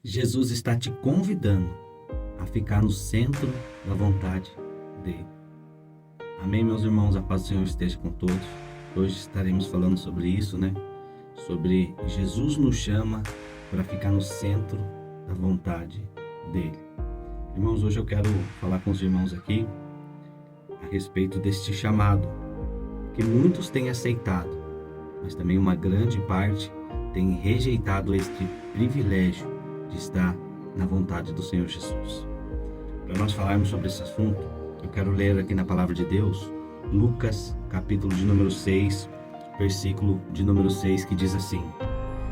Jesus está te convidando a ficar no centro da vontade dele. Amém, meus irmãos? A paz do Senhor esteja com todos. Hoje estaremos falando sobre isso, Sobre Jesus nos chama para ficar no centro da vontade dele. Irmãos, hoje eu quero falar com os irmãos aqui a respeito deste chamado, que muitos têm aceitado, mas também uma grande parte tem rejeitado este privilégio de estar na vontade do Senhor Jesus. Para nós falarmos sobre esse assunto, eu quero ler aqui na Palavra de Deus, Lucas, capítulo de número 6, versículo de número 6, que diz assim: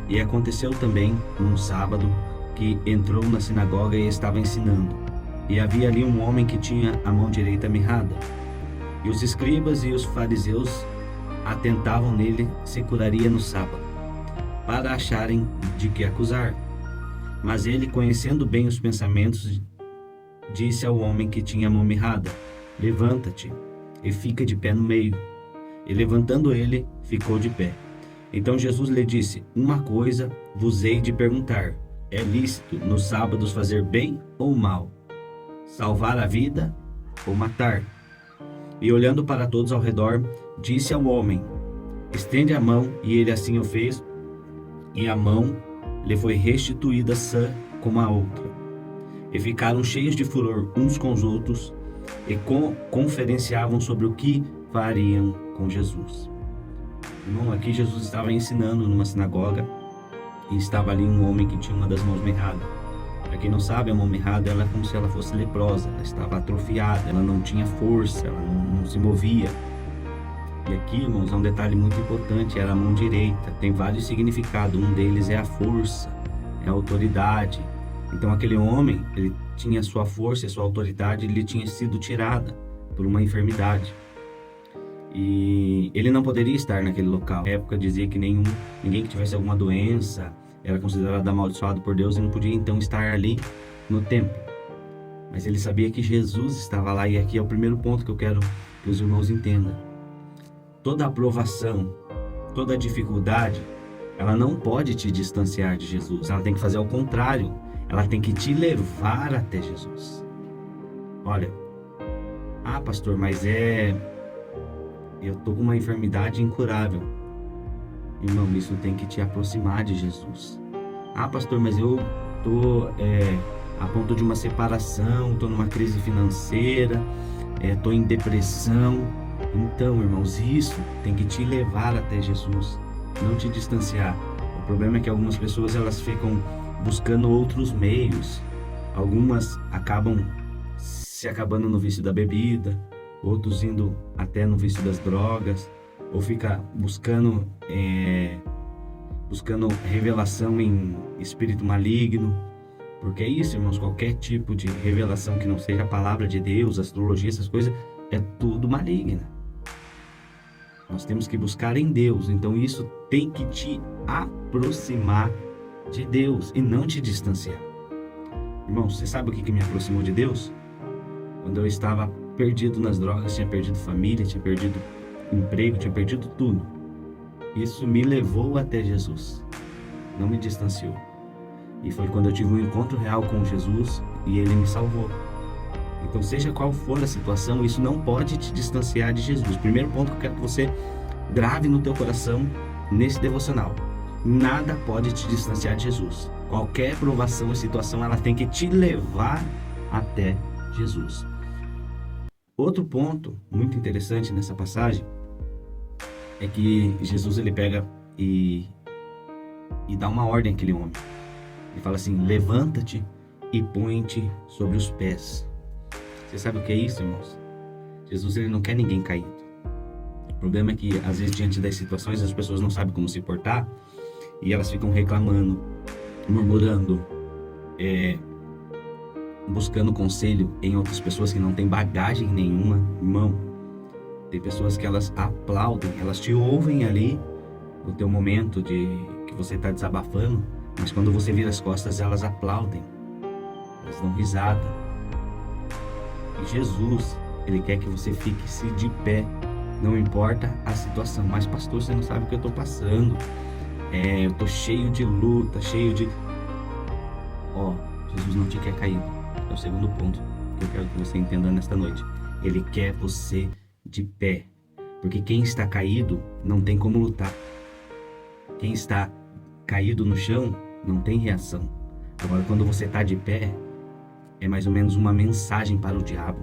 E aconteceu também, num sábado, que entrou na sinagoga e estava ensinando. E havia ali um homem que tinha a mão direita mirrada. E os escribas e os fariseus atentavam nele se curaria no sábado, para acharem de que acusar. Mas ele, conhecendo bem os pensamentos, disse ao homem que tinha a mão mirrada: Levanta-te e fica de pé no meio. E levantando ele, ficou de pé. Então Jesus lhe disse: Uma coisa vos hei de perguntar: é lícito nos sábados fazer bem ou mal? Salvar a vida ou matar? E olhando para todos ao redor, disse ao homem: Estende a mão. E ele assim o fez, e a mão lhe foi restituída sã como a outra. E ficaram cheios de furor uns com os outros, e conferenciavam sobre o que fariam com Jesus. Irmão, aqui Jesus estava ensinando numa sinagoga, e estava ali um homem que tinha uma das mãos mirradas. Para quem não sabe, a mão mirrada ela é como se ela fosse leprosa, ela estava atrofiada, ela não tinha força, ela não se movia. E aqui, irmãos, é um detalhe muito importante, era a mão direita, tem vários significados, um deles é a força, é a autoridade. Então aquele homem, ele tinha sua força e sua autoridade, ele tinha sido tirada por uma enfermidade. E ele não poderia estar naquele local. Na época dizia que ninguém que tivesse alguma doença era considerado amaldiçoado por Deus e não podia então estar ali no templo. Mas ele sabia que Jesus estava lá, e aqui é o primeiro ponto que eu quero que os irmãos entendam. Toda aprovação, toda dificuldade, ela não pode te distanciar de Jesus. Ela tem que fazer ao contrário. Ela tem que te levar até Jesus. Olha, pastor, mas eu tô com uma enfermidade incurável. Irmão, isso tem que te aproximar de Jesus. Pastor, mas eu tô a ponto de uma separação, tô numa crise financeira, tô em depressão. Então, irmãos, isso tem que te levar até Jesus, não te distanciar. O problema é que algumas pessoas elas ficam buscando outros meios. Algumas acabam se acabando no vício da bebida, outros indo até no vício das drogas, ou fica buscando revelação em espírito maligno. Porque é isso, irmãos, qualquer tipo de revelação que não seja a palavra de Deus, astrologia, essas coisas, é tudo maligno. Nós temos que buscar em Deus, então isso tem que te aproximar de Deus e não te distanciar. Irmão, você sabe o que me aproximou de Deus? Quando eu estava perdido nas drogas, tinha perdido família, tinha perdido emprego, tinha perdido tudo. Isso me levou até Jesus, não me distanciou. E foi quando eu tive um encontro real com Jesus e Ele me salvou. Então, seja qual for a situação, isso não pode te distanciar de Jesus. Primeiro ponto que eu quero que você grave no teu coração nesse devocional: nada pode te distanciar de Jesus. Qualquer provação e situação, ela tem que te levar até Jesus. Outro ponto muito interessante nessa passagem é que Jesus ele pega e dá uma ordem àquele homem. Ele fala assim: levanta-te e põe-te sobre os pés. Você sabe o que é isso, irmãos? Jesus ele não quer ninguém caído. O problema é que às vezes diante das situações as pessoas não sabem como se portar e elas ficam reclamando, murmurando, buscando conselho em outras pessoas que não têm bagagem nenhuma. Irmão, tem pessoas que elas aplaudem, elas te ouvem ali no teu momento de que você está desabafando, mas quando você vira as costas elas aplaudem, elas dão risada. E Jesus, Ele quer que você fique-se de pé, não importa a situação. Mas pastor, você não sabe o que eu estou passando, eu estou cheio de luta, cheio de... Ó, Jesus não te quer caído. É o segundo ponto que eu quero que você entenda nesta noite. Ele quer você de pé. Porque quem está caído não tem como lutar. Quem está caído no chão não tem reação. Agora, quando você está de pé, é mais ou menos uma mensagem para o diabo.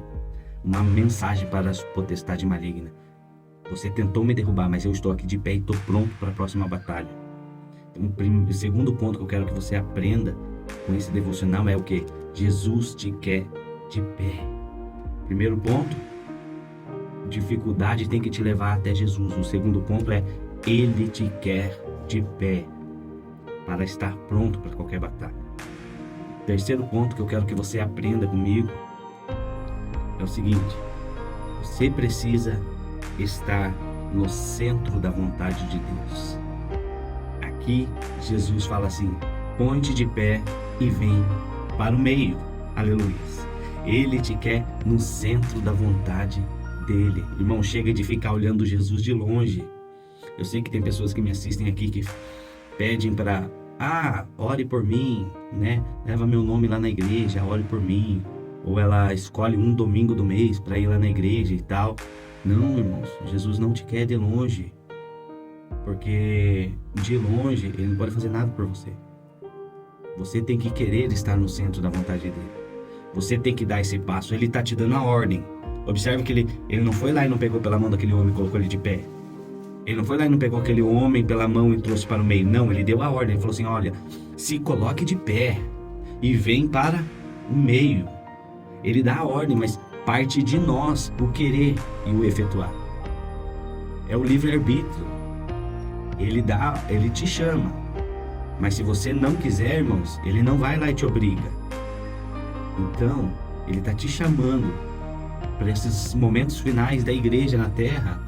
Uma mensagem para a potestade maligna. Você tentou me derrubar, mas eu estou aqui de pé e estou pronto para a próxima batalha. Então, o segundo ponto que eu quero que você aprenda com esse devocional é o que? Jesus te quer de pé. Primeiro ponto, dificuldade tem que te levar até Jesus. O segundo ponto é, Ele te quer de pé para estar pronto para qualquer batalha. Terceiro ponto que eu quero que você aprenda comigo é o seguinte: você precisa estar no centro da vontade de Deus. Aqui Jesus fala assim: põe-te de pé e vem para o meio. Aleluia. Ele te quer no centro da vontade dele. Irmão, chega de ficar olhando Jesus de longe. Eu sei que tem pessoas que me assistem aqui que pedem para, ore por mim, né? Leva meu nome lá na igreja, ore por mim. Ou ela escolhe um domingo do mês para ir lá na igreja e tal. Não, irmãos, Jesus não te quer de longe. Porque de longe ele não pode fazer nada por você. Você tem que querer estar no centro da vontade dele. Você tem que dar esse passo. Ele está te dando a ordem. Observe que ele não foi lá e não pegou pela mão daquele homem e colocou ele de pé. Ele não foi lá e não pegou aquele homem pela mão e trouxe para o meio. Não, ele deu a ordem. Ele falou assim: olha, se coloque de pé e vem para o meio. Ele dá a ordem, mas parte de nós o querer e o efetuar. É o livre-arbítrio. Ele te chama. Mas se você não quiser, irmãos, ele não vai lá e te obriga. Então, ele está te chamando para esses momentos finais da igreja na terra,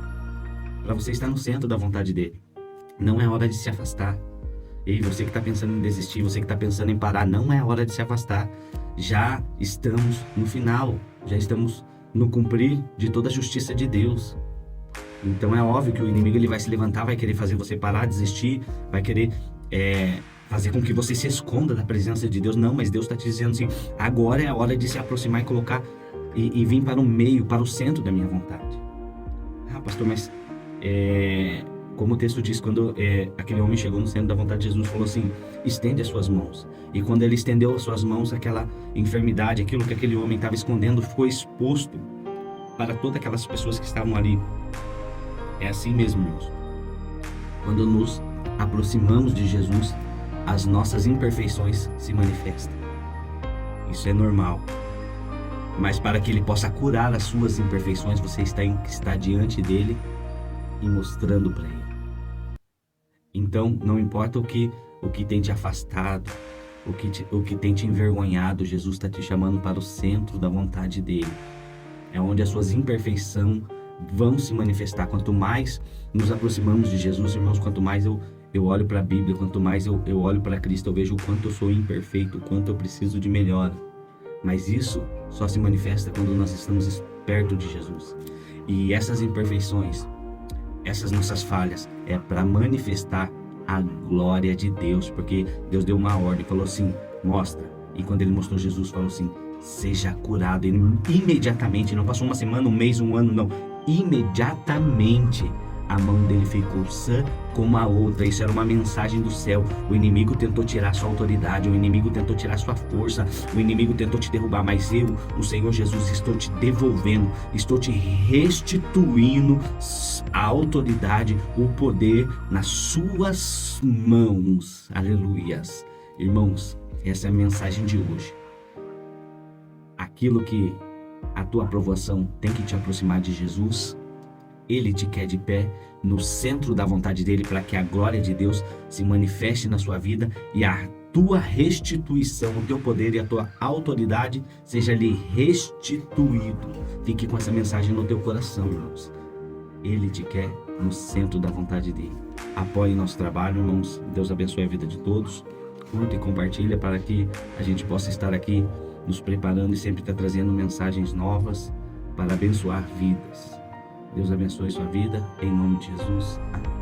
para você estar no centro da vontade dele. Não é hora de se afastar. Ei, você que está pensando em desistir, você que está pensando em parar, não é hora de se afastar. Já estamos no final, já estamos no cumprir de toda a justiça de Deus. Então é óbvio que o inimigo ele vai se levantar, vai querer fazer você parar, desistir, vai querer fazer com que você se esconda da presença de Deus. Não, mas Deus está te dizendo assim: agora é a hora de se aproximar e colocar e vir para o meio, para o centro da minha vontade. Pastor, mas como o texto diz, quando aquele homem chegou no centro da vontade de Jesus, falou assim: estende as suas mãos. E quando ele estendeu as suas mãos, aquela enfermidade, aquilo que aquele homem estava escondendo, ficou exposto para todas aquelas pessoas que estavam ali. É assim mesmo, irmãos. Quando nos aproximamos de Jesus, as nossas imperfeições se manifestam. Isso é normal. Mas para que ele possa curar as suas imperfeições, você está diante dele e mostrando para ele. Então, não importa o que tem te afastado, o que tem te envergonhado, Jesus está te chamando para o centro da vontade dele. É onde as suas imperfeições vão se manifestar. Quanto mais nos aproximamos de Jesus, irmãos, quanto mais eu olho para a Bíblia, quanto mais eu olho para Cristo, eu vejo o quanto eu sou imperfeito, o quanto eu preciso de melhora. Mas isso só se manifesta quando nós estamos perto de Jesus. E essas imperfeições, essas nossas falhas, é para manifestar a glória de Deus. Porque Deus deu uma ordem, falou assim: mostra. E quando ele mostrou Jesus, falou assim: seja curado. E imediatamente, não passou uma semana, um mês, um ano, não. Imediatamente a mão dele ficou sã como a outra. Isso era uma mensagem do céu. O inimigo tentou tirar sua autoridade, o inimigo tentou tirar sua força, o inimigo tentou te derrubar, mas eu, o Senhor Jesus, estou te devolvendo, estou te restituindo a autoridade, o poder nas suas mãos. Aleluias. Irmãos, essa é a mensagem de hoje. Aquilo que a tua aprovação tem que te aproximar de Jesus, ele te quer de pé no centro da vontade dele, para que a glória de Deus se manifeste na sua vida e a tua restituição, o teu poder e a tua autoridade seja lhe restituído. Fique com essa mensagem no teu coração, irmãos. Ele te quer no centro da vontade dele. Apoie nosso trabalho, irmãos. Deus abençoe a vida de todos. Curta e compartilha para que a gente possa estar aqui nos preparando e sempre estar trazendo mensagens novas para abençoar vidas. Deus abençoe sua vida, em nome de Jesus. Amém.